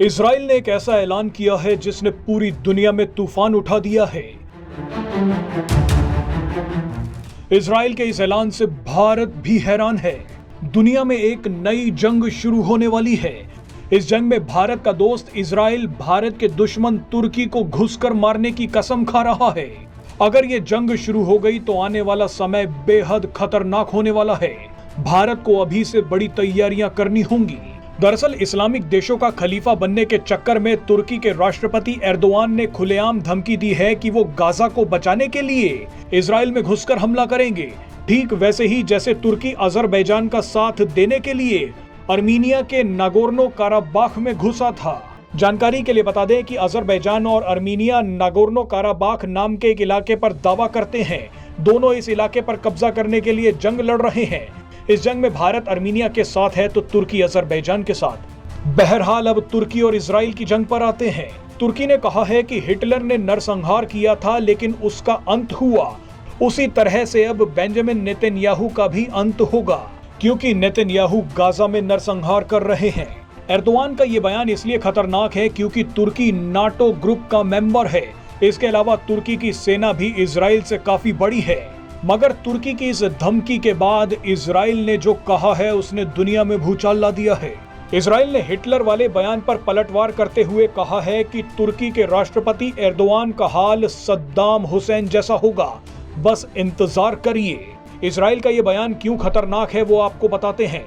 Israel ने एक ऐसा ऐलान किया है जिसने पूरी दुनिया में तूफान उठा दिया है। इजराइल के इस ऐलान से भारत भी हैरान है। दुनिया में एक नई जंग शुरू होने वाली है। इस जंग में भारत का दोस्त इजराइल भारत के दुश्मन तुर्की को घुसकर मारने की कसम खा रहा है। अगर ये जंग शुरू हो गई तो आने वाला समय बेहद खतरनाक होने वाला है। भारत को अभी से बड़ी तैयारियां करनी होंगी। दरअसल इस्लामिक देशों का खलीफा बनने के चक्कर में तुर्की के राष्ट्रपति एर्दोआन ने खुलेआम धमकी दी है कि वो गाजा को बचाने के लिए इजराइल में घुसकर हमला करेंगे, ठीक वैसे ही जैसे तुर्की अजरबैजान का साथ देने के लिए अर्मीनिया के नागोर्नो काराबाख में घुसा था। जानकारी के लिए बता दें कि अजरबैजान और अर्मीनिया नागोर्नो काराबाख नाम के एक इलाके पर दावा करते हैं। दोनों इस इलाके पर कब्जा करने के लिए जंग लड़ रहे हैं। इस जंग में भारत अर्मीनिया के साथ है तो तुर्की अजरबैजान के साथ। बहरहाल अब तुर्की और इजराइल की जंग पर आते हैं। तुर्की ने कहा है कि हिटलर ने नरसंहार किया था लेकिन उसका अंत हुआ। उसी तरह से अब बेंजामिन नेतन्याहू का भी अंत होगा, क्योंकि नेतन्याहू गाजा में नरसंहार कर रहे हैं। एर्दोआन का ये बयान इसलिए खतरनाक है क्योंकि तुर्की नाटो ग्रुप का मेंबर है। इसके अलावा तुर्की की सेना भी इजराइल से काफी बड़ी है। मगर तुर्की की इस धमकी के बाद इजराइल ने जो कहा है उसने दुनिया में भूचाल ला दिया है। इजराइल ने हिटलर वाले बयान पर पलटवार करते हुए कहा है कि तुर्की के राष्ट्रपति एर्दोआन का हाल सद्दाम हुसैन जैसा होगा, बस इंतजार करिए। इजराइल का ये बयान क्यों खतरनाक है वो आपको बताते हैं।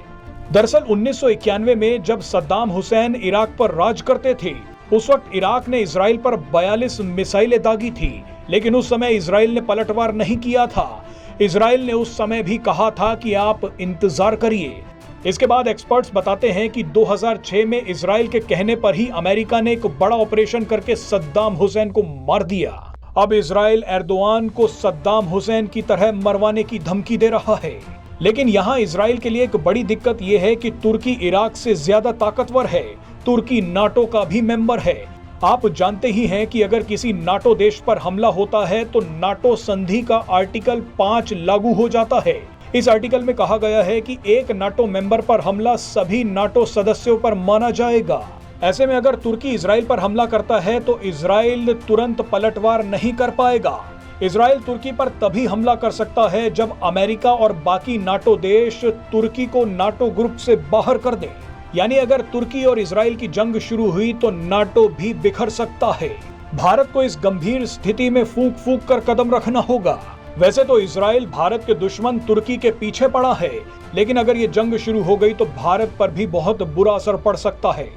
दरअसल 1991 में जब सद्दाम हुसैन इराक पर राज करते थे, उस वक्त इराक ने इजराइल पर 42 मिसाइलें दागी थी, लेकिन उस समय इजराइल ने पलटवार नहीं किया था। इजराइल ने उस समय भी कहा था कि आप इंतजार करिए। इसके बाद एक्सपर्ट्स बताते हैं कि 2006 में इजराइल के कहने पर ही अमेरिका ने एक बड़ा ऑपरेशन करके सद्दाम हुसैन को मार दिया। अब इजराइल एर्दोआन को सद्दाम हुसैन की तरह मरवाने की धमकी दे रहा है। लेकिन यहाँ इजराइल के लिए एक बड़ी दिक्कत यह है कि तुर्की इराक से ज्यादा ताकतवर है। तुर्की नाटो का भी मेंबर है। आप जानते ही हैं कि अगर किसी नाटो देश पर हमला होता है तो नाटो संधि का आर्टिकल 5 लागू हो जाता है। इस आर्टिकल में कहा गया है कि एक नाटो मेंबर पर हमला सभी नाटो सदस्यों पर माना जाएगा। ऐसे में अगर तुर्की इजराइल पर हमला करता है तो इजराइल तुरंत पलटवार नहीं कर पाएगा। इजराइल तुर्की पर तभी हमला कर सकता है जब अमेरिका और बाकी नाटो देश तुर्की को नाटो ग्रुप से बाहर कर दे। यानी अगर तुर्की और इजराइल की जंग शुरू हुई तो नाटो भी बिखर सकता है। भारत को इस गंभीर स्थिति में फूंक फूंक कर कदम रखना होगा। वैसे तो इजराइल भारत के दुश्मन तुर्की के पीछे पड़ा है, लेकिन अगर ये जंग शुरू हो गई तो भारत पर भी बहुत बुरा असर पड़ सकता है।